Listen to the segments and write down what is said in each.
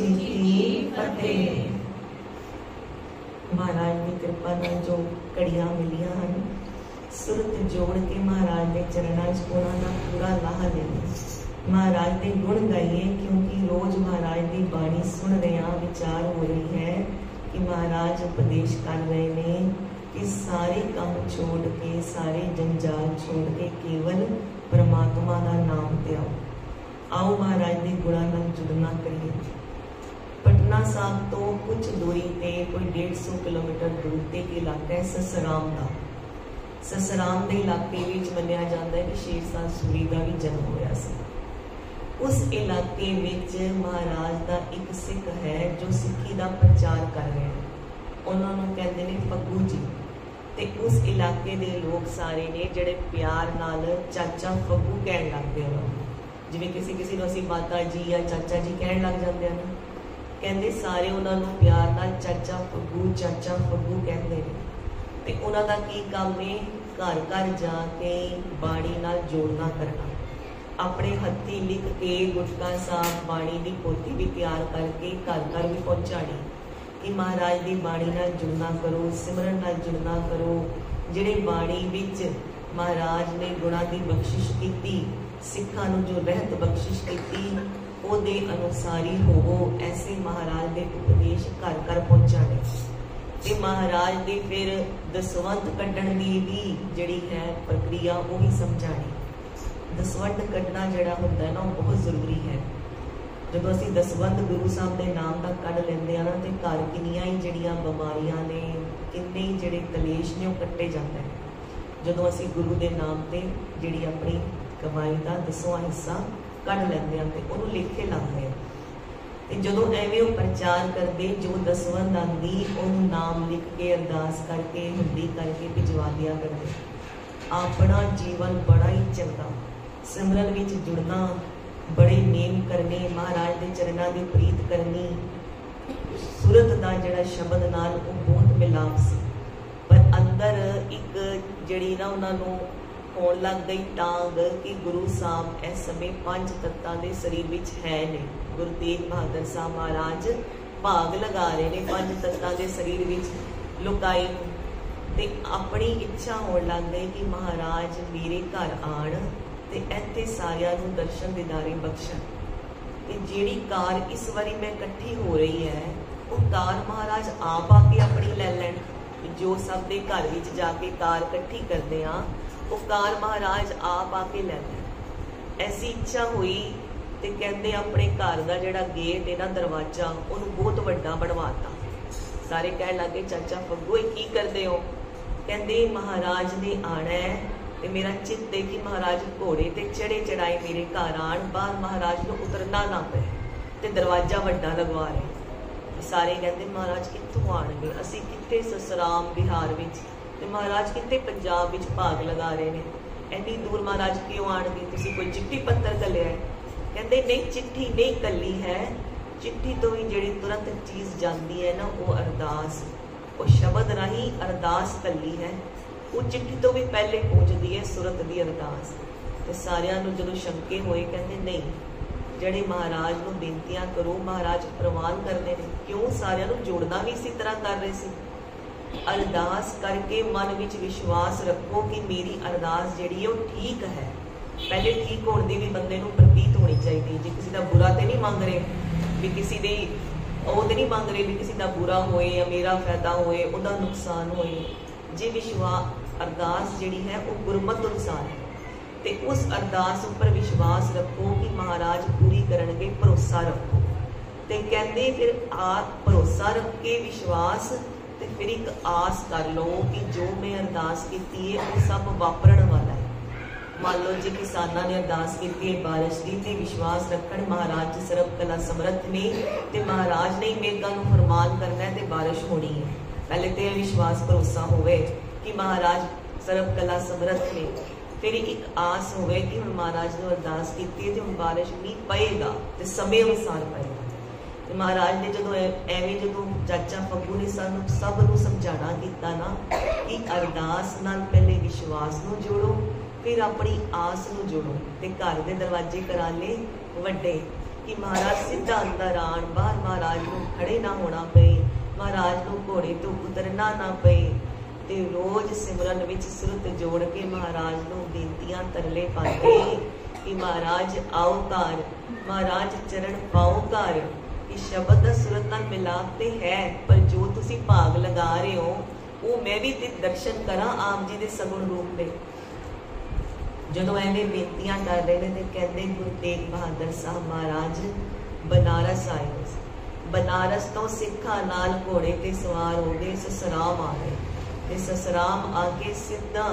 जी की फतेह। महाराज की कृपा नाल जो घड़ियां मिलियां हैं, सुरत जोड़ के महाराज के चरणों च उन्हां दा पूरा लाहा लईए, महाराज के गुण गाइए, क्योंकि रोज महाराज की बाणी सुन रहे हैं, विचार हो रही है कि महाराज उपदेश कर रहे ने कि सारे काम छोड़ के, सारे जंजाल छोड़ के केवल परमात्मा का नाम ते आओ। आओ महाराज के गुणों नाल जुड़ना करिए। पटना साहब तो कुछ दूरी पे कोई 150 किलोमीटर दूर ते इलाका है ससराम का। ससराम के इलाके विच मन्निया जाता है कि शेरशाह सूरी का भी जन्म होया सी। उस इलाके विच महाराज का एक सिख है जो सिक्खी का प्रचार कर रहे हैं, उन्होंने कहते हैं फग्गू जी। ते उस इलाके के लोग सारे ने जिहड़े प्यार नाल चाचा फग्गू कहन लगते हैं, जिवें किसी किसी को असीं माता जी या चाचा जी कहन लग जाते हैं, कहते सारे उन्होंने प्यार नाल चाचा फग्गू कहते हैं। ते उन्हां दा की काम है, घर घर जाके बाणी नाल जोड़ना करना, अपने हत्थी लिख के गुटका साहब बाणी की पोथी भी तैयार करके घर घर भी पहुँचानी कि महाराज की बाणी नाल जुड़ना करो, सिमरन नाल जुड़ना करो। जिहड़े बाणी विच महाराज ने गुणा की बख्शिश की, सिखां नूं जो रहत बख्शिश की, उहदे अनुसारी होवो, ऐसे महाराज के उपदेश घर घर पहुँचाने। ते महाराज के फिर दसवंत कड्ढण की भी जिहड़ी है प्रक्रिया वही समझानी। दसवंत कड्ढना जिहड़ा हुंदा है ना बहुत जरूरी है। जदों असीं दसवंत गुरु साहब के नाम का कढ़ लैंदे आ ना, ते घर किन्नियां ही जिहड़ियां बीमारियां ने, किन्ने ही जिहड़े कलेश ने वो कट्टे जाते हैं जदों असीं गुरु के नाम ते जिहड़ी अपनी कमाई का 10वां हिस्सा कढ़ लैंदे आ ते उहनूं लेखे लांदे आ। ते जदों एवें वो प्रचार करते, जो दसवंत आंदी उहनूं नाम लिख के अरदास करके हुंडी करके भिजवा दिया करते। अपना जीवन बड़ा ही चंगा, सिमरन विच जुड़ना, बड़े नेम करने, महाराज के चरणों की प्रीत करनी, सुरत का जिहड़ा शब्द नाल वो बहुत मिलाप सी। पर अंदर एक जिहड़ी ना उन्होंने होण लग गई टांग कि गुरु साहब इस समय 5 तत्तां के शरीर विच है ने। गुरु तेग बहादुर साहब महाराज भाग लगा रहे ने 5 तत्तां के शरीर विच लुकाए, ते अपनी इच्छा होण लग गई कि महाराज मेरे घर आण ते इत्थे सारियां नूं दर्शन दीदारे बख्शण। ते जिहड़ी कार इस बारी मैं इकट्ठी हो रही है, वो कार महाराज आप आके अपनी लै लैण। जो सब दे घर विच जाके कार इकट्ठी करते हैं, वो कार महाराज आप आके लै लैण। ऐसी इच्छा हुई ते कहंदे अपने घर का जिहड़ा गेट है ना, दरवाजा उहनूं बहुत वड्डा बनवाता। सारे कहण लगे चाचा फग्गू की करदे हो? कहंदे महाराज ने आना है ते मेरा चित्त है कि महाराज घोड़े ते चढ़े चढ़ाए मेरे घर आण, बाहर महाराज को उतरना ना पे, ते दरवाजा वड्डा लगवा रहे। सारे कहते महाराज कित्थों आणगे, असीं कित्थे ससराम बिहार विच ते महाराज कित्थे पंजाब विच भाग लगा रहे ने, एनी दूर महाराज क्यों आणगे? तुसीं कोई चिट्ठी पत्तर घल्लिआ है? कहते नहीं चिट्ठी नहीं घल्ली है, चिट्ठी तो ही जिहड़ी तुरंत चीज़ जाती है ना वो अरदास, वो शब्द राही अरदास घल्ली है, वो चिट्ठी तो भी पहले पहुँचती है सुरत की अरदास। तो सारिਆਂ ਨੂੰ ਜਦੋਂ शंके होए कहते नहीं ਜਿਹੜੇ महाराज ਨੂੰ ਬੇਨਤੀਆਂ करो महाराज प्रवान करते हैं। क्यों सारिਆਂ ਨੂੰ जोड़ना भी इसी तरह कर रहे सी। अरदास करके मन विच विश्वास रखो कि मेरी अरदास जिहड़ी है वो ठीक है। पहले ठीक होने की भी बंदे नूं प्रतीत होनी चाहिए। जे किसी का बुरा तो नहीं मंग रहे भी, किसी दे वो तो नहीं मंग रहे भी किसी का बुरा होए या मेरा फायदा होए, उहदा नुकसान होए। जे विश्वास अरदास जिहड़ी है वो गुरमत अनुसार है, तो उस अरदास उपर विश्वास रखो कि महाराज पूरी करनगे, भरोसा रखो। तो कहते फिर भरोसा रख के विश्वास तो फिर एक आस कर लो कि जो मैं अरदास की है वो सब वापरन वाला है। मान लो जी किसानों ने अरदास की है बारिश की, तो विश्वास रखन महाराज सर्व कला समर्थ ने, तो महाराज ने मेघां नूं फरमान करना है तो बारिश होनी है। पहले तो यह विश्वास भरोसा होवे कि महाराज सर्व कला समर्थ ने, फिर एक आस होवे कि हम महाराज ने अरदास की तो हम बारिश नहीं पएगा तो समय अनुसार पएगा। तो महाराज ने जो एवं जो चाचा फग्गू ने सानू सब नूं समझाना किया ना कि अरदास नाल पहले विश्वास नूं जोड़ो, फिर अपनी आस नूं जोड़ो, तो घर के दरवाजे करा ले वड्डे, कि महाराज सीधा अंदर आण, बाहर महाराज को खड़े ना होना पे, महाराज को घोड़े तो उतरना ना पे। ते रोज सिमरन विच सुरत जोड़ के महाराज को बेनतियां तरले पाते कि महाराज आओ घर, महाराज चरण पाओ घर। कि शब्द दा सुरत नाल मिलाप ते है, पर जो तुसी भाग लगा रहे हो वो मैं भी ते दर्शन करा आप जी दे सगुण रूप में। ਜਦੋਂ ਐਵੇਂ ਬੇਨਤੀਆਂ ਕਰ ਰਹੇ ਨੇ ਤੇ ਕਹਿੰਦੇ ਗੁਰੂ ਤੇਗ ਬਹਾਦਰ ਸਾਹਿਬ ਮਹਾਰਾਜ ਬਨਾਰਸ ਆਏ। ਬਨਾਰਸ ਤੋਂ ਸਿੱਖਾਂ ਨਾਲ ਘੋੜੇ ਤੇ ਸਵਾਰ ਹੋ ਗਏ, ਸਸਰਾਮ ਆ ਗਏ ਤੇ ਸਸਰਾਮ ਆ ਕੇ ਸਿੱਧਾ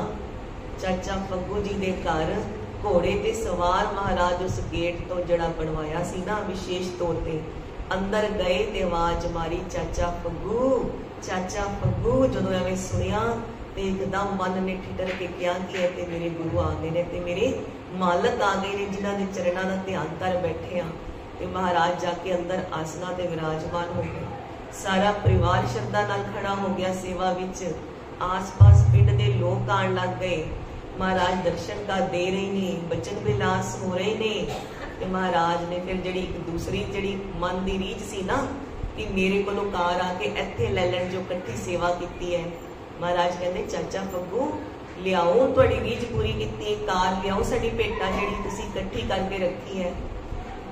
ਚਾਚਾ ਫੱਗੂ ਜੀ ਦੇ ਘਰ ਘੋੜੇ ਤੇ ਸਵਾਰ ਮਹਾਰਾਜ ਉਸ ਗੇਟ ਤੋਂ ਜਿਹੜਾ ਬਣਵਾਇਆ ਸੀ ਨਾ ਵਿਸ਼ੇਸ਼ ਤੌਰ ਤੇ ਅੰਦਰ ਗਏ ਤੇ ਆਵਾਜ਼ ਮਾਰੀ ਚਾਚਾ ਫੱਗੂ, ਚਾਚਾ ਫੱਗੂ। ਜਦੋਂ ਐਵੇਂ ਸੁਣਿਆ ਤੇ एकदम मन ने ठिठर के क्या कि ते मेरे गुरु आ गए ने ते मेरे मालक आ गए ने जिन्हां दे चरणां दा ध्यान कर बैठे आ। ते महाराज जाके अंदर आसना ते विराजमान हो गए। सारा परिवार श्रद्धा नाल खड़ा हो गया सेवा विच। आस पास पिंड दे लोग आण लग गए। महाराज दर्शन का दे रहे ने, बचन विलास हो रहे ने। ते महाराज ने फिर जिहड़ी एक दूसरी जिहड़ी मन दी रीझ सी ना कि मेरे कोलों कार आके इत्थे ले लैण जो इकट्ठी सेवा कीती है। महाराज कहते चाचा फग्गू लियाओ तुहाडी रीझ पूरी कीती है, कार लियाओ साडी भेटा जिहड़ी तुसीं इकट्ठी करके रखी है।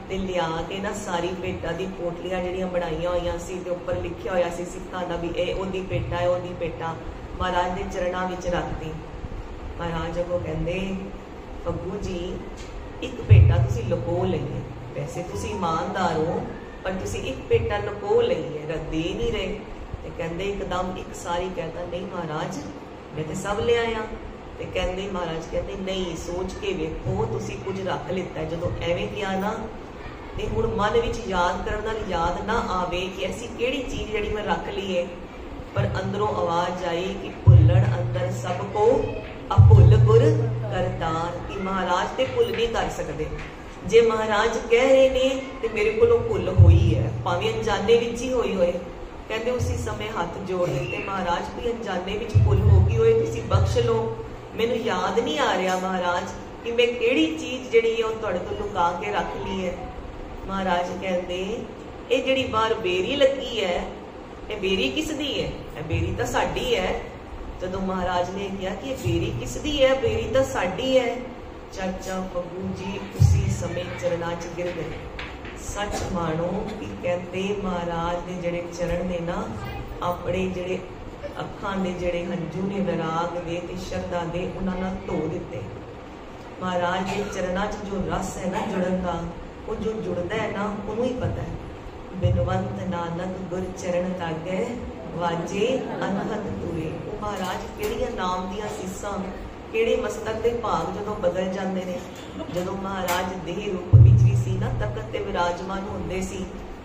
ते लिया के ना सारी भेटा दी पोटलियां जिहड़ियां बनाईयां होईयां सी ते उपर लिखिया होया सी सिक्खां दा भी ए ओदी भेटा है, ओदी भेटा महाराज दे चरणां विच रखती। महाराज अगों कहंदे फग्गू जी एक भेटा तुसीं लुको लई है, वैसे तुसीं ईमानदार हो पर तुसीं एक भेटा लुको लई है, दे नहीं रहे। ते कहंदे एकदम एक सारी कहता नहीं महाराज मैं तो सब ले आया। ते कहंदे महाराज कहते नहीं सोच के वेखो तुसी कुछ रख लिता है। जदों एवें किया ना ते हुण मन विच याद करन नाल याद ना आवे कि ऐसी केड़ी चीज जिहड़ी मैं रख ली है, पर अंदरों आवाज आई कि भुल्लण अंदर सब को अभुल गुर करतार। कि महाराज ते भुल नहीं कर सकदे। जे महाराज कह रहे ने ते मेरे कोलों भुल होई है, भावें अनजाने विच ही होई होए। कहते उसी समय हाथ जोड़ दिते महाराज कोई अनजाने विच भुल हो गई होए तुसी बख्श लो, मैनू याद नहीं आ रहा महाराज कि मैं केड़ी चीज जिहड़ी है तुहाडे तों लुका के रख ली है। महाराज कहते ये जिहड़ी बाहर बेरी लगी है ये बेरी किस दी है? बेरी तो साडी है। जदों महाराज ने कहा कि बेरी किस दी है? बेरी तो साडी है। चाचा फग्गू जी उसी समय चरणां च गिर गए। सच मानो कि कहते महाराज दे जड़े चरण ने ना अपने जड़े अखां दे जड़े हंजू ने विराग दे ते शरधा दे उन्हां नाल धो दिते। महाराज दे चरणां च जो रस है ना जुड़न दा, वो जो जुड़दा है ना उन्हों ही पता है। बिनवंत नानक गुर चरण लागे वाजे अनहद तुरे। वो महाराज किहड़ियां नाम दियां सीसां किहड़े मस्तक दे भाग जदों बदल जांदे ने। जदों महाराज देह रूप विच भी सी ना तखत ते विराजमान हुंदे सी,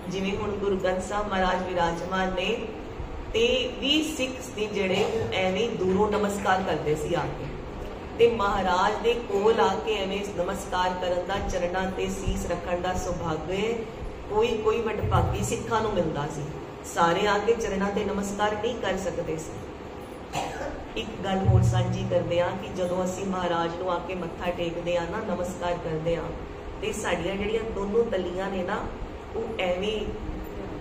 जिवें हुण गुरु ग्रंथ साहब महाराज विराजमान ने ते भी सिख सी जिहड़े एवें दूरों नमस्कार करदे सी आके। ते महाराज दे कोल आके एवें नमस्कार करन दा, चरणां ते सीस रखण दा सौभाग्य कोई वडभागी सिखां नूं मिलदा सी। सारे आके चरणां ते नमस्कार नहीं कर सकदे सी। एक गल होर सांझी करदे आ कि जदों असीं महाराज नूं आके मत्था टेकदे आ ना नमस्कार करदे आ ते साडीआं जिहड़ियां दोनों तलियां ने ना वो एवें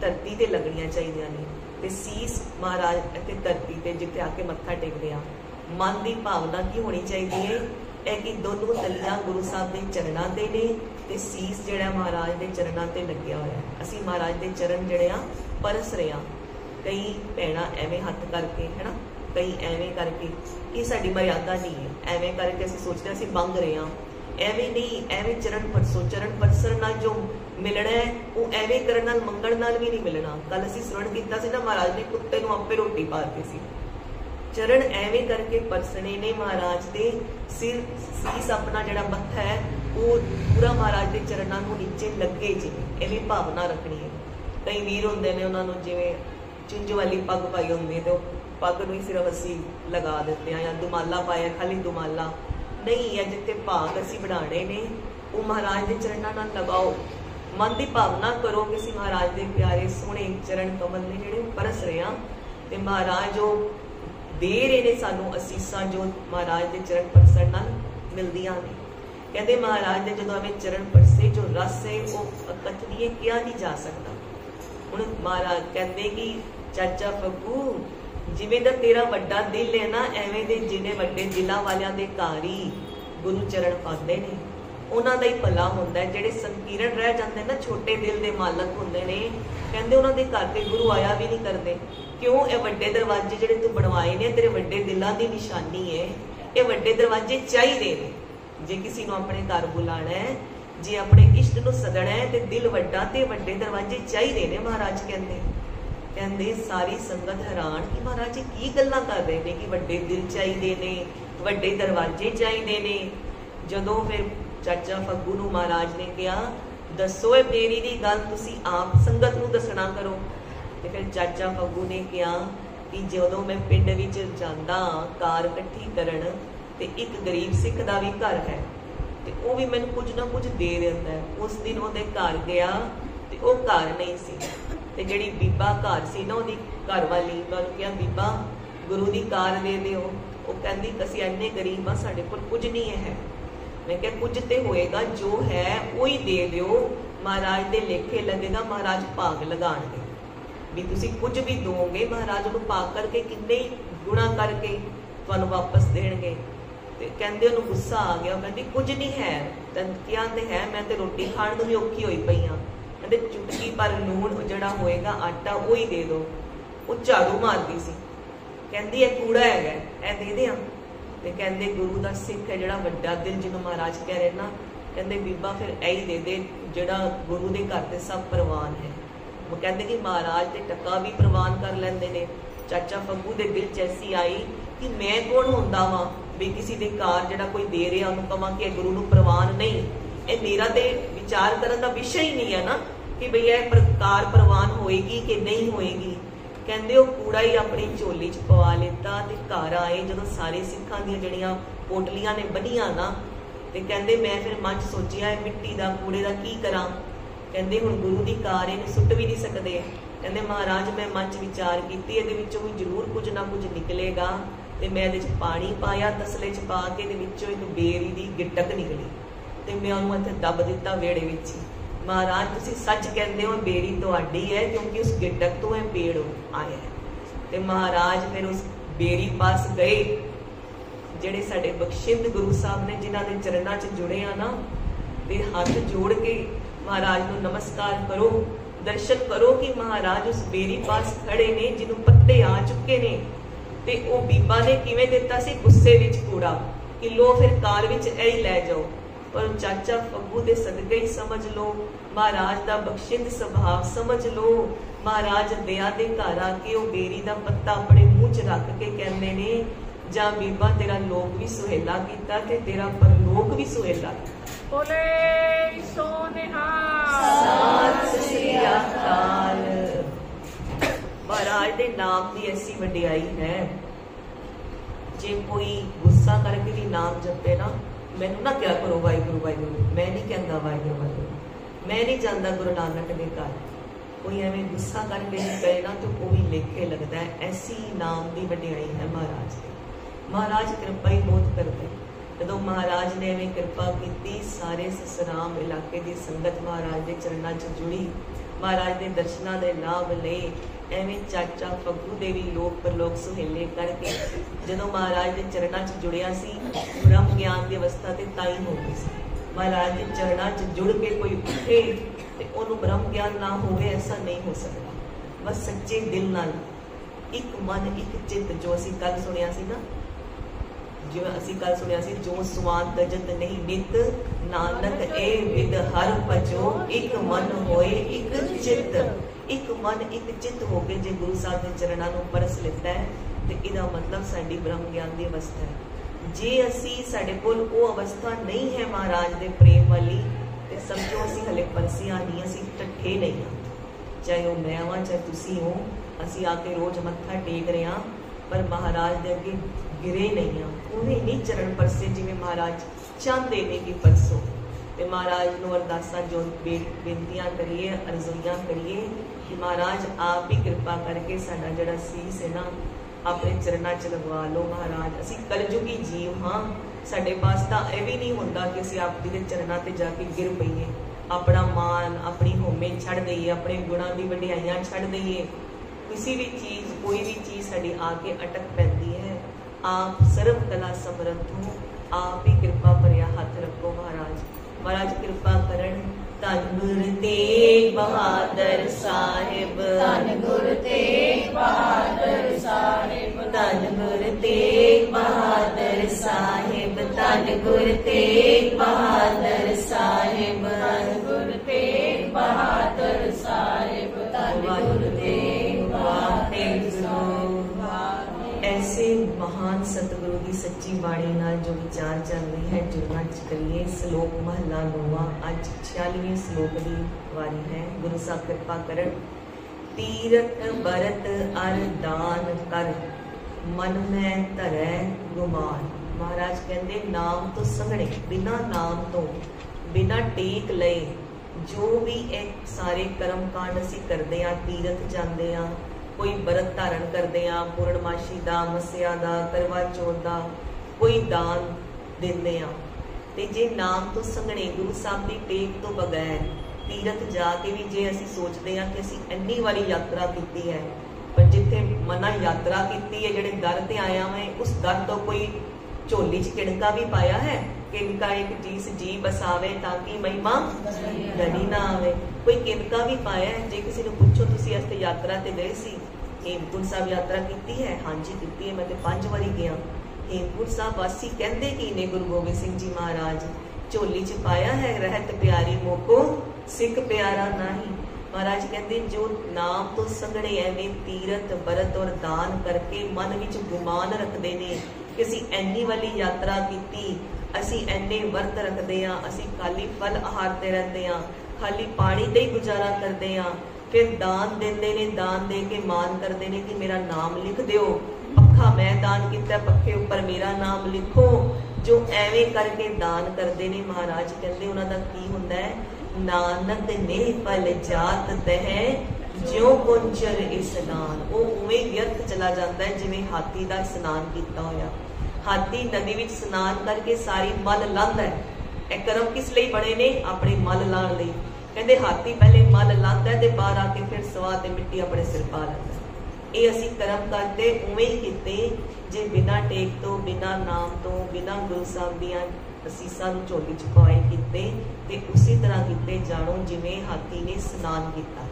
धरती ते लगणियां चाहीदियां ने ते सीस महाराज इत्थे धरती ते जिथे आके मत्था टेकदे आ। मन की भावना की होनी चाहिए है कि दोनों तलियां गुरु साहब के चरणों ते ने ते सीस जिहड़ा महाराज के चरणों ते लग्या होया है। असीं महाराज के चरण जिहड़े आ परस रहे आ। कई भैणां एवें हत्थ करके है ना, कई एवें करके, ये साडी मर्यादा नहीं है। एवें करके असीं सोचते असीं मंग रहे हाँ, एवें नहीं। एवें चरण परसो, चरण परसन नाल जो मिलना है वो एवें करन नाल मंगण नाल भी नहीं मिलना। कल असीं श्रवण कीता सी ना महाराज ने कुत्ते नूं आपे रोटी पाती सी। चरण एवें करके परसने ने महाराज दे सिर सीस अपना जिहड़ा मत्था है वो पूरा महाराज के चरणों को नीचे लगे, जिवें एवें भावना रखनी है। कई वीर होंदे ने उन्हां नूं जिवें चुंझ वाली पग पाई होंदी है तो पग नूं सिर्फ असीं लगा दित्ते या दुमाला पाया, खाली दुमाला नहीं है। जिथे भाग असीं बनाने ने वो महाराज के चरणों नाल लगाओ। मन की भावना करो कि असीं महाराज के प्यारे सोहणे चरण कमल ने जिहड़े परस रहे हां ते महाराज जो दे रहे ने सानू असीसां जो महाराज के चरण परसण नाल मिलदियां ने। कहते महाराज ने जो हमें चरण परसे जो रस है वो कथनीय किया नहीं जा सकता। हुण महाराज कहते कि चाचा फग्गू जिवें दा तेरा वड्डा दिल है ना, एवें दे जिन्हें वड्डे दिलों वालियां दे घर ही गुरु चरण पाते ने उन्हां दा ही भला हुंदा है। जिहड़े संकीर्ण रह जांदे ना, छोटे दिल दे मालक हुंदे ने, कहंदे उन्हां दे घर ते गुरु आया भी नहीं करदे। क्यों? ये वड्डे दरवाजे जिहड़े तू बनवाए ने तेरे वड्डे दिलां दी निशानी है। ये वड्डे दरवाजे चाहिए ने जे किसी नूं अपने घर बुलाना है, जे अपने इष्ट नूं सदना है ते दिल वड्डा ते वड्डे दरवाजे चाहिए ने। महाराज कहंदे सारी संगत हैरान कि महाराज जी की गल्लां कर रहे ने कि वड्डे दिल चाहिए ने, वड्डे दरवाजे चाहिए ने। जदों फिर चाचा फग्गू नूं महाराज ने कहा दसो ए मेरी दी गल तुसी आप संगत नूं दसना करो। ते फिर चाचा फग्गू ने कहा कि जदों मैं पिंड विच जांदा कार इकट्ठी करन ते एक गरीब सिख दा भी घर है ते वो भी मैनूं कुछ ना कुछ दे दिंदा है। उस दिन उहदे घर गया ते वो घर नहीं सी ते जिहड़ी बीबा घर सी ना उहदी घर वाली मैं उहनूं कहा बीबा गुरु दी कार दे दिओ। वो कहंदी असीं इन्ने गरीब आ साडे कोल कुछ नहीं है। मैं क्या कुछ ते होएगा जो है वही दे दिओ, महाराज दे लेखे लगेगा, महाराज भाग लगाणगे भी तुसी कुछ भी दोगे महाराज उन्हें भाग करके किन्ने गुणा करके तुहानूं वापस देणगे। ते कहंदे उन्हें गुस्सा आ गया, कहंदी कुछ नहीं है। तैनूं किहा ते है मैं ते रोटी खाण नूं भी औखी होई पई हां। कहंदे चुटकी पर लूण जिहड़ा होएगा आटा वही दे दो। वो झाड़ू मारदी सी, कहंदी ये कूड़ा हैगा ए दे दियां। ते कहंदे गुरु दा सिख है जिहड़ा वड्डा दिल जिन्हों महाराज कह रहे ना, कहंदे बीबा फिर यही दे दे जिहड़ा गुरु दे घर ते सब प्रवान है। वो कहंदे कि महाराज ते टक्का भी प्रवान कर लैंदे ने। चाचा फग्गू दे दिल च ऐसी आई कि मैं कौन हुंदा वां भी किसी दे घर जिहड़ा कोई दे रहा उन्होंने कहां कि गुरु नूं प्रवान नहीं। ये मेरा ते विचार करन दा विषय ही नहीं है ना कि भई यह प्रकार प्रवान होएगी कि नहीं होएगी। कहंदे वो कूड़ा ही अपनी झोली च पवा लेता ते घर आए जदों सारे सिखां दी जिहड़ियां पोटलियां ने बनियां ना, ते कहंदे मैं फिर मन च सोचिया मिट्टी दा कूड़े दा की करां। कहंदे हुण गुरु दी कार इहनूं सुੱਟ भी नहीं सकदे। कहंदे महाराज मैं मन च विचार कीती इहदे विचों भी जरूर कुछ ना कुछ निकलेगा। ते मैं इहदे च पानी पाया तसले च पा के इहदे विचों एक बेरी दी गिटक निकली ते मैं उहनूं इत्थे दब दित्ता वेड़े विच ही। महाराज तुसीं सच कहंदे हो बेरी तुहाडी है क्योंकि उस गिटक तो यह पेड़ आया है। ते महाराज फिर उस बेरी पास गए जिहड़े साडे बख्शिंद गुरु साहब ने जिन्हां दे चरणां च जुड़े आ ना, ते हाथ जोड़ के महाराज नूं नमस्कार करो, दर्शन करो कि महाराज उस बेरी पास खड़े ने जिन्हों पत्ते आ चुके ने। ते ओ बीबा ने किवें दिता सी गुस्से विच कूड़ा कि लो फिर कार विच ऐ लै जाओ। पर चाचा फग्गू दे सदके ही समझ लो, महाराज दा बख्शिंद स्वभाव समझ लो। महाराज दया दे घर आके ओ बेरी दा पत्ता अपने मुंह च रख के कहंदे ने जा बीबा तेरा लोक भी सुहेला कीता ते तेरा परलोक भी सुहेला कीता। बोले सो निहाल। सत श्री अकाल। महाराज दे नाम की ऐसी वडियाई है, जे कोई गुस्सा करके भी नाम जपे ना, मैनू ना क्या करो वाहिगुरू वाहिगुरू, मैं नहीं कहता वाहिगुरू वाहिगुरू, मैं नहीं जाता गुरु नानक के घर। कोई एवं गुस्सा करके नहीं कहे ना तो वो भी लेखे लगता है। ऐसी नाम की वडियाई है महाराज की। महाराज कृपा ही बहुत करते। जदों महाराज ने एवं कृपा की, सारे ससराम इलाके की संगत महाराज के चरणों च जुड़ी, महाराज के दर्शनों के लाभ ले। एवं चाचा फग्गू दे भी लोक परलोक सुहेले करके जदों महाराज के चरणों च जुड़िया सी, ब्रह्म ज्ञान की अवस्था ते ताई हो गई सी। महाराज के चरणों च जुड़ के कोई उठे ते ओनू ब्रह्म ज्ञान ना होवे, ऐसा नहीं हो सकता। बस सच्चे दिल नाल एक मन एक चित, जो असीं कल सुनिया सी ना, जिवें असीं कल सुनिया सी, जो सुआन तजत नहीं नित नानक ए विद हर भजो, एक मन होए एक चित। एक मन एक चित हो के जे गुरु साहब के चरणों को परस लेता है तो इसका मतलब साडी ब्रह्म ज्ञान की अवस्था है। जे असी साडे कोल वो अवस्था नहीं है महाराज के प्रेम वाली, तो समझो असी हले परसिया नहीं, असी टट्ठे नहीं हाँ। चाहे वो मैं हाँ चाहे तुसी हो, असी आके रोज मत्था टेक रहे हाँ, पर महाराज के अगे गिरे नहीं हाँ। उन्हें नहीं चरण परसे जिवें महाराज चाहते ने कि परसो। ते महाराज नूं अरदासां जो बेनतियां करिए, अर्जुइयां करिए कि महाराज आप ही कृपा करके साडा जिहड़ा सीस है ना अपने चरणों च लगवा लो महाराज। असी कलयुगी जीव हाँ, साडे पास तां यह भी नहीं होंदा कि असी आप जी दे चरणों ते जाके गिर पईए, अपना मान अपनी होमे छड़ दईए, अपने गुणां दी वडियाइयां छड़ दईए। किसी भी चीज़ कोई भी चीज़ साडी आके अटक पैंदी है। आप सर्व कला समर्थ हो, आप ही कृपा भरिया हथ रखो महाराज। महाराज कृपा करन। धन गुरु तेग बहादुर साहिब, धन गुरु तेग बहादुर साहिब, धन गुरु तेग बहादुर साहिब, धन गुरु तेग बहादुर साहिब, धन गुरु तेग बहादुर साहिब, धन गुरु तेग बहादुर साहिब। ऐसे महान सतगुरु की सच्ची बाणी नाल जो विचार चल रही है जुड़ना करिए। श्लोक महला 9 अज 46वें श्लोक की वारी है। गुरु साहब कृपा करन। तीरथ बरत अर दान कर, मन में धरै गुमान। महाराज कहते नाम तो संघने, बिना नाम तो बिना टेक लए जो भी एक सारे कर्म कांड असी करते हैं, तीरथ जाते हैं, कोई व्रत धारण करते हैं, पूर्णमाशी का, मस्या का, करवा चौथ का, कोई दान देंदे हैं, ते जे नाम तो संघने गुरु साहब की टेक तो बगैर तीरथ जाके भी जे असी सोचते हैं कि असी इन्नी वारी यात्रा की है, पर जिथे मना यात्रा की है, जेड़े दर ते आया मैं उस दर तो कोई झोली च किणका भी पाया है। किणका एक चीज जी बसावे ताकि महिमा धनी ना आवे, कोई किणका भी पाया है। जे किसी ने पूछो तुसी इस यात्रा ते गए सी, हेमकुंट साहब यात्रा की है? हाँ जी की है, मैं तो 5 बारी गया। हेमकुंट साहब वासी कहते कि ने गुरु गोबिंद सिंह जी महाराज झोली च पाया है, रहत प्यारी मोको सिख प्यारा नाही। महाराज कहते जो नाम तो संघने एवं तीरथ बरत और दान करके मन विच गुमान रखते ने कि असी इन्नी वाली यात्रा की, असी इन्ने वर्त रखते हैं, असी खाली फल आहार ते रहते हैं, खाली पानी ते ही गुजारा करते हैं, फिर दान देंदे ने, दान दे के मान करते हैं कि मेरा नाम लिख दियो, पक्खा मैं दान किया, पक्खे उपर मेरा नाम लिखो। जो एवें करके दान करते हैं महाराज कहते उन्होंने की होंदा है, नानक ने पल जात तह ज्यों कुंजर स्नान। वो उवें व्यर्थ चला जाता है जिवें हाथी का स्नान किया होया। हाथी नदी विच स्नान करके सारी मल लांदा है। ए कर्म किस लिए बने ने? अपने मल लाण लई। कहते हाथी पहले मल लांदा है ते बाहर आके फिर सवा ते मिट्टी अपने सिर पा लैंदा। ये असी कर्म करते उवें ही कीते जे बिना टेक तो, बिना नाम तो, बिना गुरु साहब दियां असीसां नूं झोली च पाए कीते ते उसी तरह कीते जाणो जिवें हाथी ने स्नान कीता।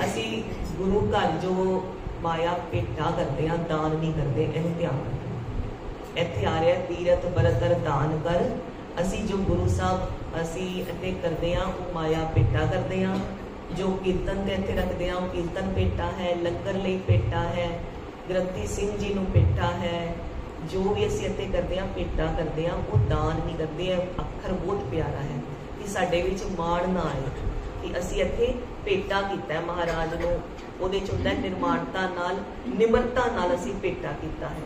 असी गुरु घर जो माया भेटा करते हैं, दान नहीं करते, इहनूं ध्यान रखो। इत्थे आ रहा तीरथ बरतर दान कर। असी जो गुरु साहब असी इत्थे करते हैं वो माया भेटा करते हैं। जो कीर्तन ते इत्थे रखते हैं वो कीर्तन भेटा है, लंगर लई भेटा है, ग्रंथी सिंह जी नूं भेटा है। जो भी असी इत्थे करते हैं भेटा करते हैं, वो दान नहीं करते हैं। अखर बहुत प्यारा है कि साडे विच माण ना आए कि असी इत्थे भेटा कीता है महाराज नूं। उहदे च हुंदा निर्माणता नाल, निमरता नाल असी भेटा कीता है।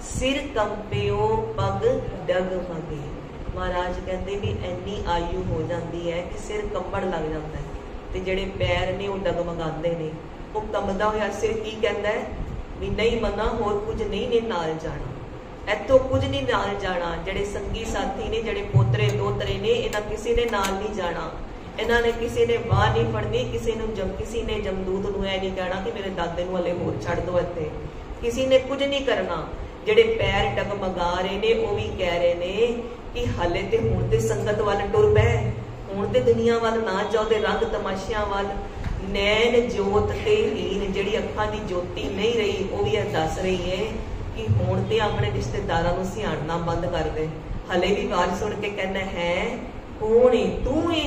सिर कंपिओ पग डगमगे। महाराज कहते भी इन्नी आयु हो जाती है कि सिर कंबण लग जाता है, तो जेडे पैर ने वो डगमगाते हैं। वो कंबदा होया सिर की कहता है भी नहीं मना होर कुछ नहीं ने नाल जाना, इत्थों कुछ नहीं नाल जाना। जेडे संगी साथी ने, जेडे पोतरे दोतरे ने, इन्हां किसी ने नाल नहीं जाना। इन्हां ने किसी ने बाह नहीं फड़नी, किसी ने जमदूत नूं ऐ नहीं कहना कि मेरे दादे नूं हले होर छड्ड दो इत्थे। किसी ने कुछ नहीं करना। जेडे पैर डगमगा रहे ने वो भी कह रहे ने कि हले ते हुण ते संगत वाल टुर पै, हुण ते दुनिया वाल ना जाओ, ते रंग तमाशियां वाल। नैन जोत ते हीन, जिहड़ी अखां दी ज्योति नहीं रही, वो भी दस रही है कि हुण ते अपने रिश्तेदारां नूं सियाणना बंद कर दे। हले भी आवाज सुन के कहना है कौन है तू है,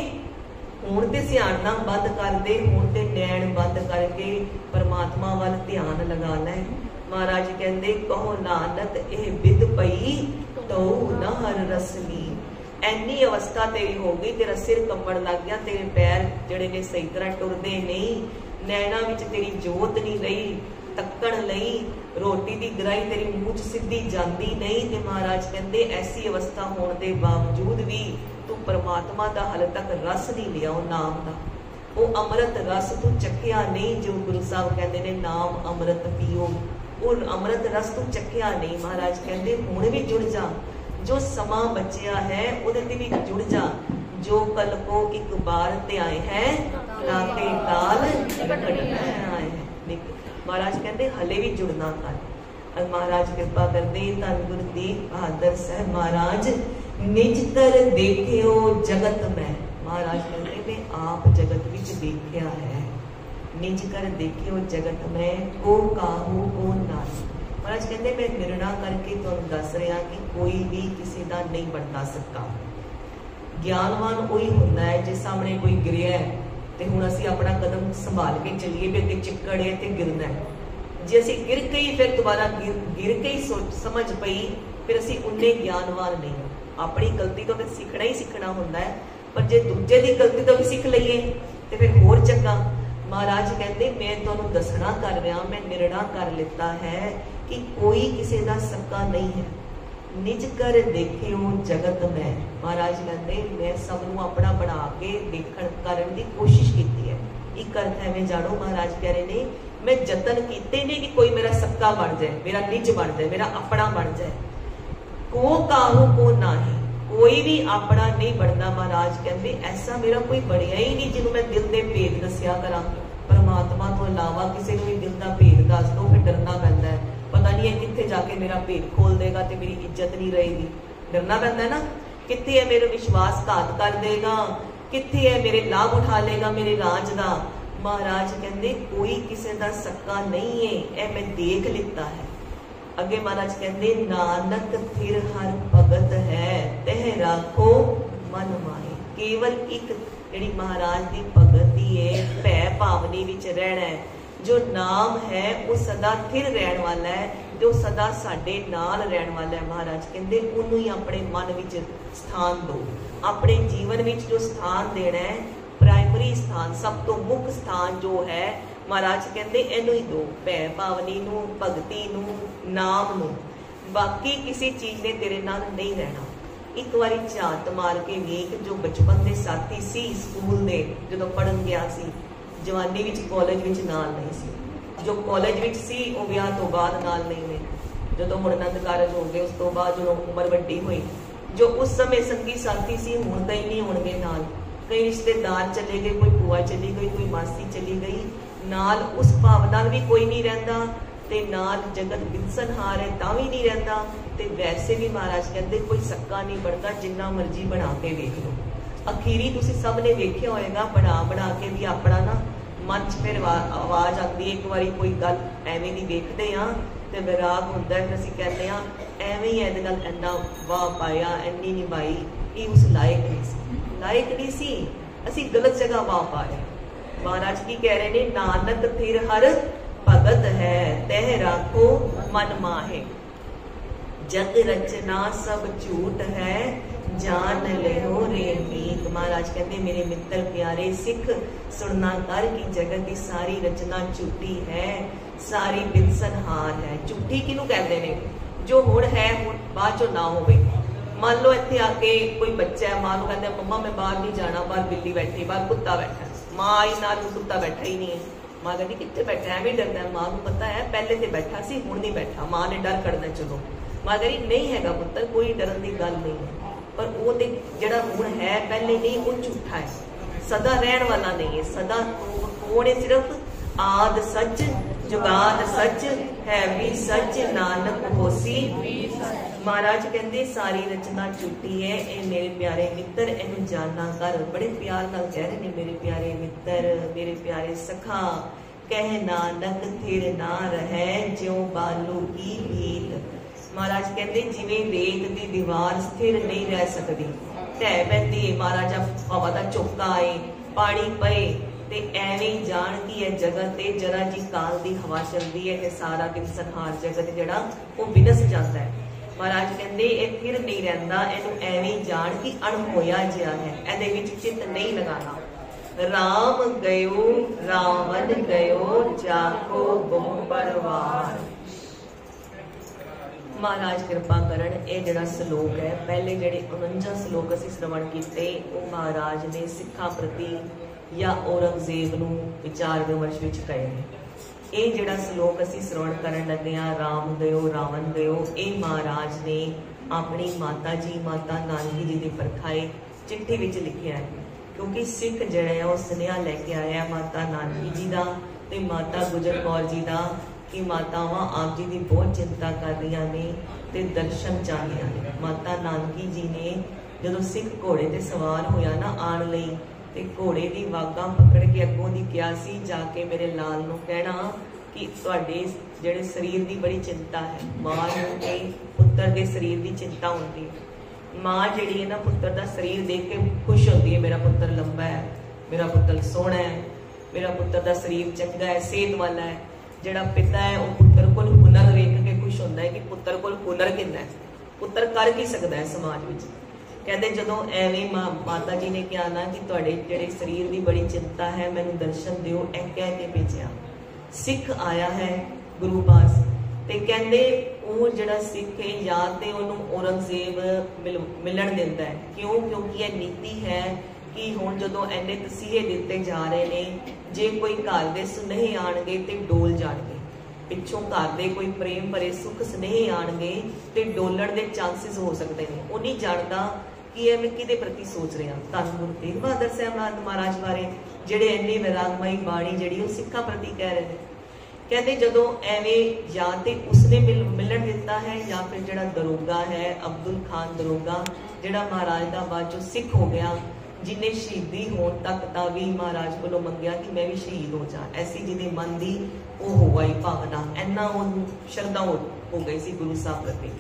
हुण ते सियाणना बंद कर दे, हुण ते नैन बंद करके परमात्मा वाल ध्यान लगा लै। महाराज कहते कहो नानक एह विद पई तो न हर रसनी। इन्नी अवस्था तेरी हो गई, तेरा सिर कंबण लग गया, तेरे पैर जड़े ने सही तरह टुरदे नहीं, नैना विच तेरी जोत नहीं रही, तक्कण लई रोटी दी ग्राही तेरी मूंह सीधी जाती नहीं। ते महाराज कहते ऐसी अवस्था होने के बावजूद भी तू परमात्मा का हाले तक रस नहीं लिया, वो नाम का वो अमृत रस तू चखिया नहीं। जो गुरु साहब कहते ने नाम अमृत पीओ, वो अमृत रस तू चखिया नहीं। महाराज कहते हुण भी जुड़ जा, जो समा बचिया है उहदे ते भी जुड़ जा। जो कल को एक बार ते आए हैं राते काल घटना आए हैं। महाराज कहते हले भी जुड़ना कर। महाराज कृपा करते धन गुरु तेग बहादुर साहब महाराज निज कर देखियो जगत में। महाराज कहते मैं आप जगत विच देखिया है, निज कर देखियो जगत में को काहू को नाही। महाराज कहते मैं निर्णय करके तुहानू दस रहा कि कोई भी किसी का नहीं बनता सकता। ज्ञानवान वही होंदा है जिस सामने कोई गिरिया है तो हुण असीं अपना कदम संभाल के चलीए भी अगे चिक्कड़ है तो गिरना है। जे असीं गिर के ही फिर दोबारा गिर के ही सोच समझ पई फिर असीं उन्ने ज्ञानवान नहीं। अपनी गलती तो फिर सीखना ही सीखना होंदा है, पर जे दूजे की गलती तो भी सीख लईए तो फिर होर चंगा। महाराज कहते मैं तुहानू दसना कर रहा, मैं निर्णय कर लिता है कि कोई किसी का सक्का नहीं है। निज कर देखियो जगत में। महाराज कहते मैं सबनू अपना बना के देखण करन दी कोशिश की है। एक अर्थ है मैं जानो महाराज कह रहे ने मैं जतन कीते ने कि कोई मेरा सक्का बन जाए, मेरा निज बन जाए, मेरा अपना बन जाए। को काहू को नाही, कोई भी अपना नहीं बनता। महाराज कहते ऐसा मेरा कोई बनया ही नहीं जिन्हों मैं दिल के भेद दसिया करा। परमात्मा तो इलावा किसी को भी दिल का भेद दस दो फिर डरना पैंदा है, पता नहीं है कित्थे जाके मेरा भेद खोल देगा तो मेरी इज्जत नहीं रहेगी। डरना पैंदा है ना, कित्थे है मेरे विश्वासघात कर देगा, कित्थे है मेरे लाभ उठा लेगा मेरे राज का। महाराज कहते कोई किसी का सक्का नहीं है, ए मैं देख लिता है। अगे महाराज कहते नानक फिर हर भगत है तह राखो मन माहे। केवल एक जिहड़ी महाराज की भगती है भै भावनी विच रहना है। जो नाम है वो सदा स्थिर रहने वाला है, जो सदा साडे नाल रहने वाला है। महाराज कहते उन्होंने ही अपने मन विच स्थान दो। अपने जीवन विच जो स्थान देना है प्राइमरी स्थान, सब तो मुख्य स्थान जो है महाराज कहते इनू ही दो, भै भावनी नू, भगती नू, नाम नू। बाकी किसी चीज ने तेरे नाल नहीं रहना। एक बारी झात मार के वेख, जो बचपन के साथी सी स्कूल दे जो पढ़न गया सी, जवानी विच कॉलेज विच नाल नहीं सी, जो कॉलेज विच सी वो ब्याह तो बाद नाल नहीं ने, जो हुण आनंद कारज हो गए उस तो बाद जो उम्र वड्डी हुई, जो उस समय संगी साथी सी हुण तां नहीं होणगे नाल। कई रिश्तेदार चले गए, कोई भूआ चली गई, कोई मासी चली गई, नाल उस भाव नाल भी कोई नहीं रहिंदा ते नाल जगत बिनसनहार है तां भी नहीं रहिंदा। ते वैसे भी महाराज कहते कोई सक्का नहीं बनता, जिन्ना मर्जी बना के देख लो। अखीरी तुसीं सब ने वेख्या होएगा बना बना के भी अपना ना मन च फिर आवाज आती है। एक बारी कोई गल एवें दी वेखदे आ ते विराग हुंदा है, असीं कहते हैं एवें ही इहदे नाल इन्ना वाह पाया, इन्नी निभाई, ये उस लायक नहीं सी, लायक नहीं सी, असीं गलत जगह वाह पा रहे। महाराज की कह रहे ने नानक फिर हर भगत है तह राखो मन माहे। जग रचना सब झूठ है जान लेहो रे मीत। महाराज कहते मेरे मित्र प्यारे सिख सुनना कर की जगत की सारी रचना झूठी है, सारी बिनसनहार है। झूठी किनू कहते ने? जो हुण है हुण बाद चो ना होवे। मान लो इत्थे आके कोई बच्चा है, मां नूं कहंदा मम्मा मैं बाहर नहीं जाना, बाहर बिल्ली बैठी, बाहर कुत्ता बैठा, मां आई नाल कुत्ता बैठा ही नहीं है। मां कहती कित्थे बैठा है, एवें डरदा है। मां नूं पता है पहले ते बैठा सी हुण नहीं बैठा, मां ने डर कढ़ना चलो। मां कहती नहीं हैगा पुत्तर, कोई डरन की गल नहीं है, पर वो ते जिहड़ा हुण है पहले नहीं, वो झूठा है, सदा रहन वाला नहीं है। सदा कौन है? सिर्फ आद सच जुगाद सच है भी सच नानक होसी। महाराज कहते सारी रचना झूठी है। ए मेरे प्यारे मित्र इनू जानना कर। बड़े प्यार नाल कह रहे ने मेरे प्यारे मित्र, मेरे प्यारे सखा, कह नानक थिर ना रहे ज्यों बालू की भीत। महाराज कहते जिवें रेत की दीवार स्थिर नहीं रह सकती, ढह पैंदी है, महाराजा हवा का झोंका आए, पानी पए ते एवें जान की है जगत ते जरा जी काल दी हवा चलती है ते सारा दिन संहार जगत जिहड़ा वो विनस जाता है। महाराज कहते ये फिर नहीं रहिंदा, इहनूं एवें जान की अणहोया जिहा है, इहदे विच चित नहीं लगाना। राम गयो रावण गयो जाको बहु परवार। महाराज कृपा करन ये जिहड़ा श्लोक है, पहले जिहड़े 49 श्लोक असीं श्रवण कीते वो महाराज ने सिखां प्रति या औरंगजेब नूं विचार विमर्श विच कहे ने। ये जिहड़ा श्लोक असीं श्रवण करन लगे हां, राम गयो रावण गयो, ये महाराज ने अपनी माता जी माता नानकी जी के परखाए चिट्ठी विच लिखिया है। क्योंकि सिख जिहड़ा है वो सुनेहा लैके आया माता नानकी जी का ते माता गुजर कौर जी का कि मातावां आप जी की बहुत चिंता कर रही ने ते दर्शन चाहदियां ने। माता नानकी जी ने जदों सिख घोड़े ते सवार होया ना आण लई ते घोड़े की वागां पकड़ के अगों दी किया सी, जाके मेरे लाल नूं कहना कि तुहाडे जिहड़े शरीर की बड़ी चिंता है। मां नूं ते पुत्तर के शरीर की चिंता होंदी है। मां जिहड़ी है ना पुत्तर का शरीर देख के खुश होती है, मेरा पुत्तर लंबा है, मेरा पुत्तर सोहना है, मेरा पुत्तर का शरीर चंगा है, सेहत वाला है। जिहड़ा पिता है वह पुत्तर कोल हुनर वेख के खुश होंदा है कि पुत्तर कोल हुनर कितना है, पुत्तर कर की सकता है समाज में। कहते जदों एवें माता जी ने कहा ना कि तुहाडे जिहड़े शरीर की बड़ी चिंता है, मैनू दर्शन दिओ, ऐ कह के भेजिया। सिख आया है गुरु पास ते कहंदे वो जिहड़ा सिख है या ते उहनूं औरंगजेब मिलण दिंदा है। क्यों? क्योंकि यह नीति है कि हुण जदों इन्ने तसीहे दिते जा रहे ने, जे कोई घर दे सुनेहे आणगे ते डोल जाणगे, पिछों घर दे कोई प्रेम भरे सुख सुनेहे आणगे ते डोलण दे चांसिस हो सकते हैं। वो नहीं जानता कि मैं किहदे प्रति सोच रहा। धन गुरु तेग बहादुर साहब महाराज बारे जिहड़े इन्नी विरागमई बाणी जिहड़ी वो सिखां प्रति कह रहे हैं। कहते जदों एवें या ते उसने मिलण दिता है या फिर जिहड़ा दरोगा है अब्दुल खान दरोगा जिहड़ा महाराज दा बाद चों सिख हो गया, जिन्हें शहीदी होने तक का भी महाराज को मंगया कि मैं भी शहीद हो जा, ऐसी जिहदे मन की वो हो गई भावना, इन्ना श्रद्धा हो गई सी गुरु साहब प्रति।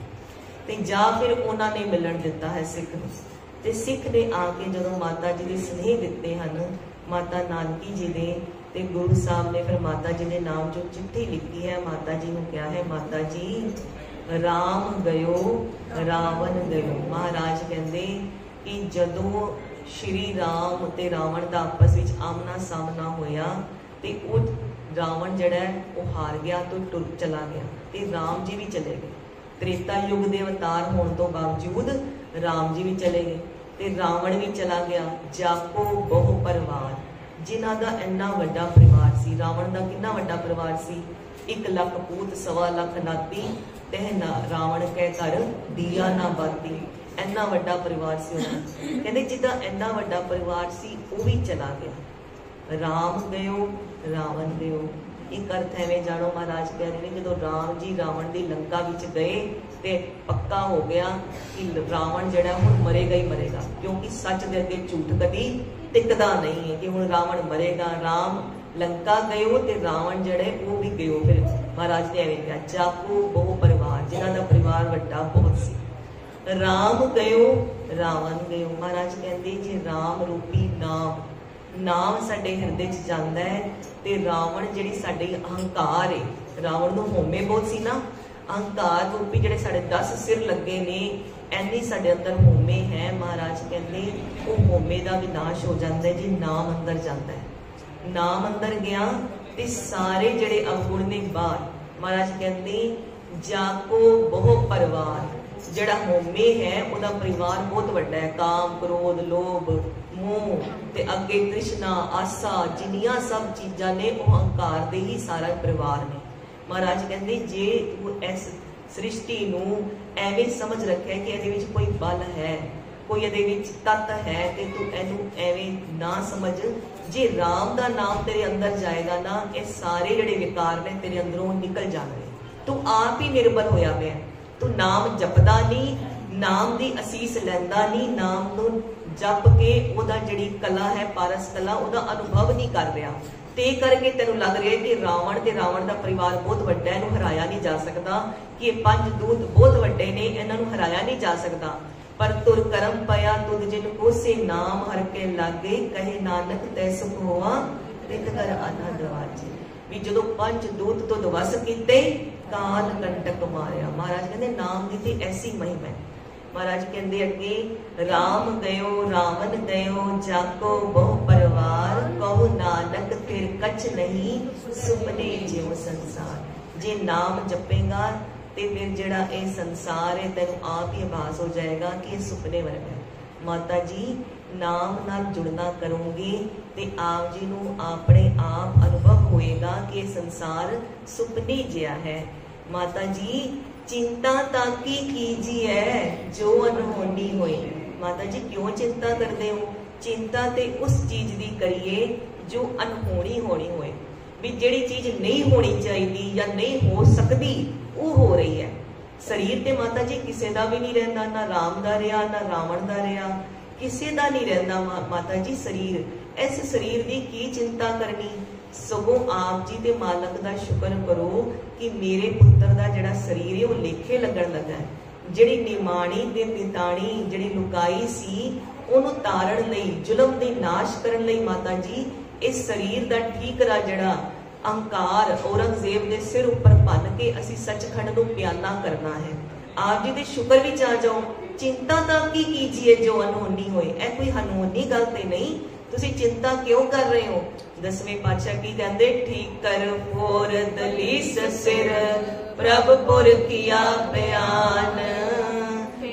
ते जा फिर उन्होंने मिलन दिता है सिख नूं। ते सिख ने आके जदों माता जी के स्नेह दिते हैं माता नानकी जी ने, ते गुरु साहब ने फिर माता जी के नाम जो चिट्ठी लिखी है, माता जी ने कहा है माता जी राम गयो रावण गयो। महाराज कहते कि जदों श्री राम ते रावण का आपस में आमना सामना होया ते वो रावण जिहड़ा है वो हार गया तो टुर चला गया ते राम जी भी चले गए। त्रेता युग के अवतार होने तो बावजूद राम जी भी चले गए ते रावण भी चला गया। जाको बहु परिवार, जिन्हां दा इन्ना वड्डा परिवार सी, रावण दा कितना वड्डा परिवार सी, 1 लाख पूत 1.25 लाख नाती, तह रावण कै घर दिया ना बाती, इन्ना वड्डा परिवार सी उहदा। कहंदे जिद्दां इन्ना वड्डा परिवार सी वो भी चला गया। राम गयो रावण गयो, एक अर्थ एवें जानो महाराज कह रहे हैं जो राम जी रावण की लंका विच गए ते पक्का हो गया कि रावण जिहड़ा हुण मरेगा ही मरेगा, क्योंकि सच दे अगे झूठ कदी टिकदा नहीं है कि हुण रावण मरेगा। राम लंका गयो ते रावण जिहड़े वो भी गयो। फिर महाराज ने एवें कहा जाको बहु परिवार, जिन्हां दा परिवार वड्डा बहुत सी। राम गयो रावण गयो, महाराज कहते जे राम रूपी नाम साडे हृदय च जांदा है ते रावण जिहड़ी साडी अहंकार है, रावण नूं होमे बहुत सी ना, अहंकार रूपी जिहड़े साडे 10 सिर लगे ने एनी साडे अंदर होमे है। महाराज कहते वो होमे का विनाश हो जाता है जी नाम अंदर जाता है। नाम अंदर गया ते सारे जिहड़े अवगुण ने बाहर। महाराज कहते जाको बहु परिवार, जिहड़ा होमे है उहदा परिवार बहुत वड्डा है। काम क्रोध लोभ मोह ते अगे तृष्णा आसा जिन्नियां सब चीज़ां ने वो अहंकार दे ही सारा परिवार ने। महाराज कहते जे तू इस सृष्टि नूं एवें समझ रखे कि इहदे विच कोई बल है, कोई इहदे विच तत्त है, ते तू इहनूं एवें ना समझ। जे राम दा नाम तेरे अंदर जाएगा ना, ये सारे जिहड़े विकार ने तेरे अंदरों निकल जाणगे। तू आप ही निर्बल होया पिया, तू नाम जपदा नहीं, नाम दी असीस लैंदा नहीं, नाम नूं जप के ओदा जिहड़ी कला है पारस कला ओदा अनुभव नहीं कर रहा, ते करके तेनों लग रहा है कि रावण ते रावण का परिवार बहुत वड्डा है, इहनूं हराया नहीं जा सकता, कि ये 5 दूत बहुत वड्डे ने, इन्हां नूं हराया नहीं जा सकता। पर तुर करम पया तुद जिन को से नाम हर के लागे, कहे नानक तै सुख होवा रित कर आनंद वाजे। भी जदों 5 दूत तो दवस कीते काल कंटक मारिया। महाराज कहते नाम की ते ऐसी महिमा है। महाराज कहते अगे राम गयो रावण गयो जाको बहु परिवार, कहु नानक फिर कछ नहीं सुपने जियो संसार। जे नाम जपेगा ते फिर जिहड़ा ये संसार है तेनों आप ही आभास हो जाएगा कि ये सुपने वर्गा है। माता जी नाम नाल जुड़ना करोगे तो आप जी नूं अपने आप अनुभव होएगा कि संसार सुपने जिहा है। माता जी चिंता ताकी कीजिए जो अनहोनी होए। माता जी क्यों चिंता करते हो? चिंता ते उस चीज की करिए जो अनहोनी होनी होए। भी जिहड़ी चीज नहीं होनी चाहिए या नहीं हो सकती वो हो रही है। शरीर ते माता जी किसी का भी नहीं रहिंदा, ना राम का रहा ना रावण का रहा, किसी का नहीं रहिंदा माता जी शरीर। इस शरीर की की चिंता करनी, सगों आप जी के मालक का शुक्र करो कि मेरे पुत्र का जिहड़ा शरीर है वो लेखे लगन लगा है। जिहड़ी निमाणी ते निताणी जिहड़ी लुकाई सी उहनूं तारण लई, जुलम दे नाश करन लई माता जी इस शरीर का ठीकरा जिहड़ा अंकार औरंगजेब के सिर उपर भन के असी सचखंड नूं प्याना करना है। आप जी दे शुक्र विच आ जाओ। चिंता तां की कीजिए जो अनहोनी होए। ऐ कोई अनहोनी गल ते नहीं, तुसी चिंता क्यों कर रहे हो? 10वें पातशाह की कहते, ठीक कर फोर दलीस सिर प्रभुपुर किया बयान,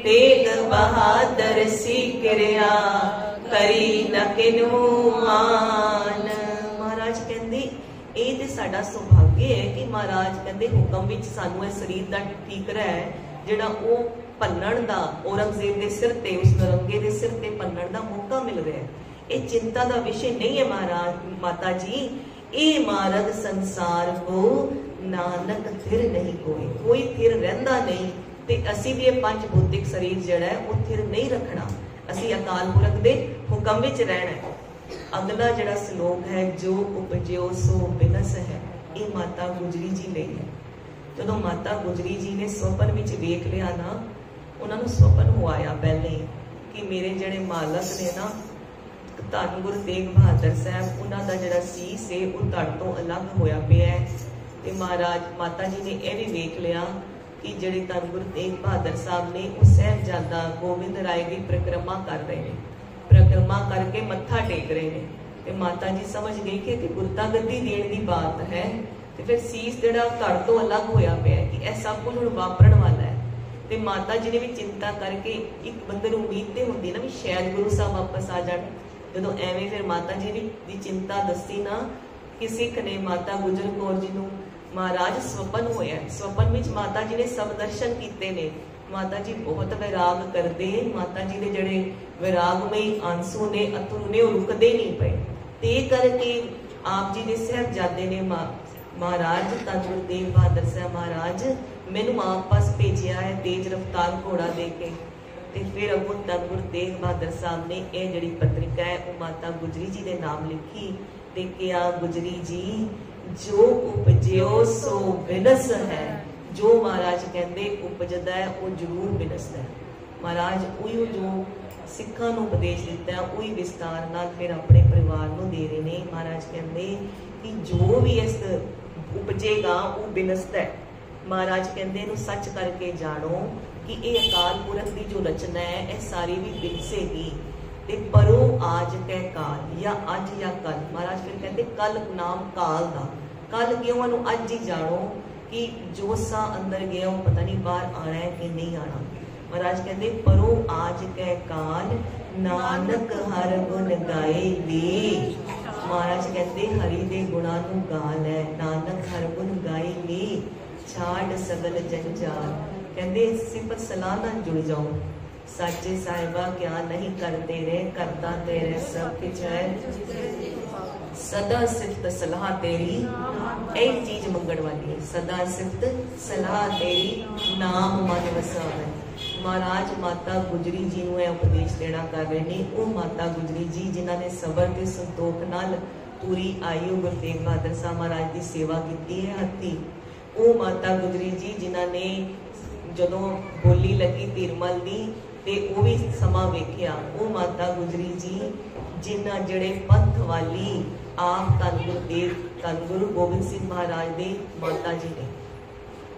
तेग बहादुर सी किरिया करी न किनू मान। महाराज कहते ਇਹ ਤੇ ਸਾਡਾ ਸੁਭਾग्य है कि महाराज कहते हुक्म विच सानू इस शरीर का ठीकरा है जिहड़ा ਉਹ ਭੰਨਣ ਦਾ औरंगजेब के सिर ते उस नरंगे के सिर ते ਭੰਨਣ ਦਾ मौका मिल रहा है। ये चिंता का विषय नहीं है महाराज माता जी। ये मार्ग संसार को नानक थिर नहीं कोई थिर रहिंदा नहीं। ते असी भी ये पंच भौतिक शरीर जिहड़ा है वो थिर नहीं रखना, असी अकाल पुरख दे हुक्म विच रहना है। अगला जिहड़ा श्लोक है, जो उपजियो सो बिनस है, ये माता गुजरी जी लई है। जदों माता गुजरी जी ने स्वपन विच वेख लिया ना, उन्होंने स्वपन हो आया पहले कि मेरे जिहड़े मालक ने ना धन गुरु तेग बहादुर साहब उन्हां दा जिहड़ा सीस है वो धड़ तो अलग होया पिया है। ते महाराज माता जी ने यह भी वेख लिया कि जिहड़े धन गुरु तेग बहादुर साहब ने वो साहिबजादा गोबिंद राय की परिक्रमा कर रहे हैं, परिक्रमा करके मत्था टेक रहे हैं। ते माता जी समझ गई कि गुरता गद्दी देने की बात है। तो फिर सीस जिहड़ा धड़ तो अलग होया पिया कि यह सब कुछ हुण वापरन वाला है। ते माता जी ने भी चिंता करके एक बंदे नूं उम्मीद ते हुंदी ना भी शायद गुरु साहब वापस आ जाण। जदों एवें फिर माता जी दी चिंता दसी ना कि सिख ने माता गुजर कौर जी नूं महाराज स्वपन होया। स्वपन विच माता जी ने सब दर्शन कीते ने। माता जी बहुत वैराग करते, माता जी के जड़े वैरागमई आंसू ने अथरू ने रुकते नहीं पे। ते करके आप जी ने साहिबजादे ने महाराज धन गुरु तेग बहादुर साहब महाराज मैनू आप पास भेजिया है तेज रफ्तार घोड़ा दे के। ते फिर अगों धन गुरु तेग बहादुर साहब ने यह जिहड़ी पत्रिका है वो माता गुजरी जी के नाम लिखी ते कहा, गुजरी जी जो उपजियो सो बिनस है। जो महाराज कहते उपजदा है वो जरूर बिनसदा है। महाराज उही जो सिखां नूं उपदेश दिता है उही विस्तार नाल फिर अपने परिवार नूं दे रहे ने। महाराज कहते कि जो भी इस उपजेगा वो बिनसदा है। महाराज कहते इहनूं सच करके जानो कि ये अकाल पुरख की जो रचना है यह सारी भी बिनसेगी। ते परो आज कै काल या अज या कल। महाराज फिर कहते कल नाम काल दा, कल क्यों इहनूं अज ही जानो कि जो सा अंदर गया वो पता नहीं बाहर आना है कि नहीं आना। महाराज कहते परो आज कै काल नानक हर गुण गाए ले। महाराज कहते हरि दे गुणा नूं गाल है, नानक हर गुण गाए ले छाड़ सगल जंजाल। कहते सिफत सलाह नाल जुड़ जाओ। साचे साहिबा क्या नहीं करते रे, करता तेरे सब कुछ है, सदा सिफत सलाह तेरी एक चीज मंगण वाली है। सदा सिफत सलाह तेरी नाम मन वसावे। महाराज माता गुजरी जी नूं उपदेश देना कर रहे ने। वो माता गुजरी जी जिन्हां ने सबर ते संतोख नाल पूरी आयु गुरु तेग बहादुर साहब महाराज की सेवा की है हत्थी। वो माता गुजरी जी जिन्हां ने जदों बोली लगी तिरमल दी ते वो भी समा वेखिया। वो माता गुजरी जी जिन्हां जड़े पंथ वाली आप धन गुरु गोबिंद सिंह महाराज दे माता जी ने।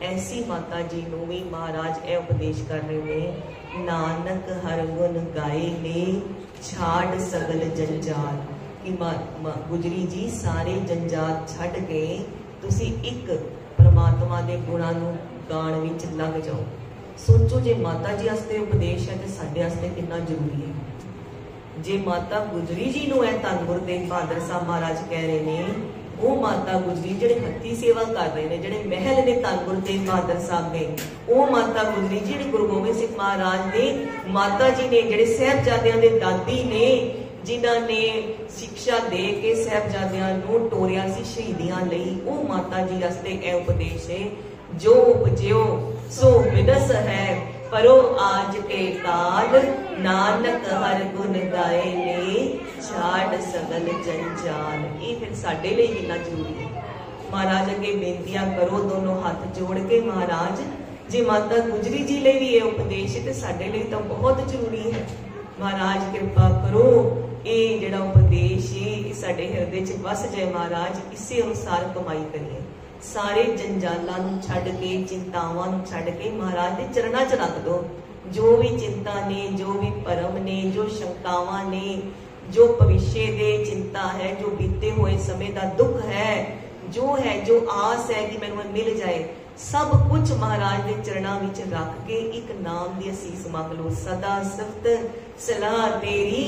ऐसी माता जी नूं भी महाराज यह उपदेश कर रहे हैं, नानक हर गुण गाए ले छाड़ सगल जंजाल। कि गुजरी जी सारे जंजाल छड्ड के तुसी एक परमात्मा दे गुणां नूं गाण विच लग जाओ। सोचो जे माता जी वास्ते उपदेश है तो साडे वास्ते कितना जरूरी है। जे माता गुजरी जी नूं है धन गुरु तेग बहादुर साहब महाराज कह रहे ने, वो माता गुजरी जिहड़े हत्थी सेवा कर रहे ने, जिहड़े महल ने धन गुरु तेग बहादुर साहब ने, वो माता गुजरी जिहड़े गुरु गोबिंद सिंह महाराज ने माता जी ने, जिहड़े साहिबजादियां दे दादी ने, जिन्हां ने शिक्षा दे के साहिबजादियां नूं टोरिया सी शहीदियां लई, वो माता जी वास्ते यह उपदेश है, जो उपजियो सो विदस है, परो आज के काल, नानक हर गुण गाए ने, छाड़ सगल जंजाल। ये फिर साडे लिए कितना जरूरी है। महाराज अगे बेनतियां करो दोनों हाथ जोड़ के, महाराज जे माता गुजरी जी लिए भी ये उपदेश है तो साडे लिए तो बहुत जरूरी है। महाराज कृपा करो ये जिहड़ा उपदेश है साडे हृदय च वस जाए। महाराज इसे अनुसार कमाई करिए, सारे जंजालां नूं छड्ड के, चिंतावां नूं छड्ड के महाराज दे चरणां च रख दो। जो भी चिंता ने, जो भी भरम ने, जो शंकावां ने, जो भविष्य दे चिंता है, जो बीते हुए समय दा दुख है, जो आस है कि मैनूं मिल जाए, सब कुछ महाराज दे चरणां विच रख के एक नाम दी असीस मंग लो। सदा सिफत सलाह तेरी,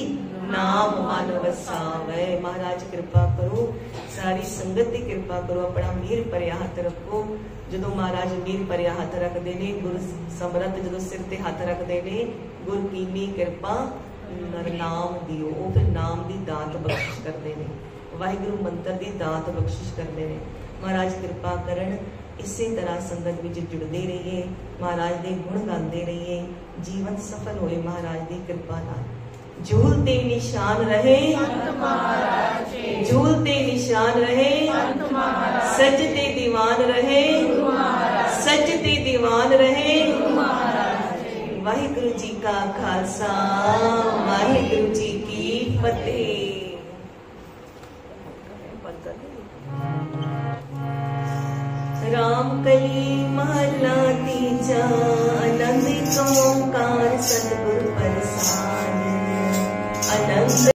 नाम मन वसावे। महाराज कृपा करो, सारी संगत की कृपा करो, अपना मीर भरिया हथ रखो। जदों महाराज मीर भरिया हथ रखते ने, गुरु समरत जदों सिर ते हथ रखते ने, गुरु कीनी कृपा नाम दियो, वो फिर नाम की दात बख्शिश करते हैं, वाहिगुरु मंत्र की दात बख्शिश करते हैं। महाराज कृपा करन, इसी तरह संगत विच जुड़ते रहिए, महाराज के गुण गाते रहिए, जीवन सफल होए महाराज की कृपा नाल। झूलते निशान रहे, झूलते निशान रहे, सजते दीवान रहे, सजते दीवान रहे। वाहिगुरु जी का खालसा, वाहिगुरु जी की फतेह। राम कली महला तीजा, आनंद ओंकार सतगुर प्रसाद। आनंद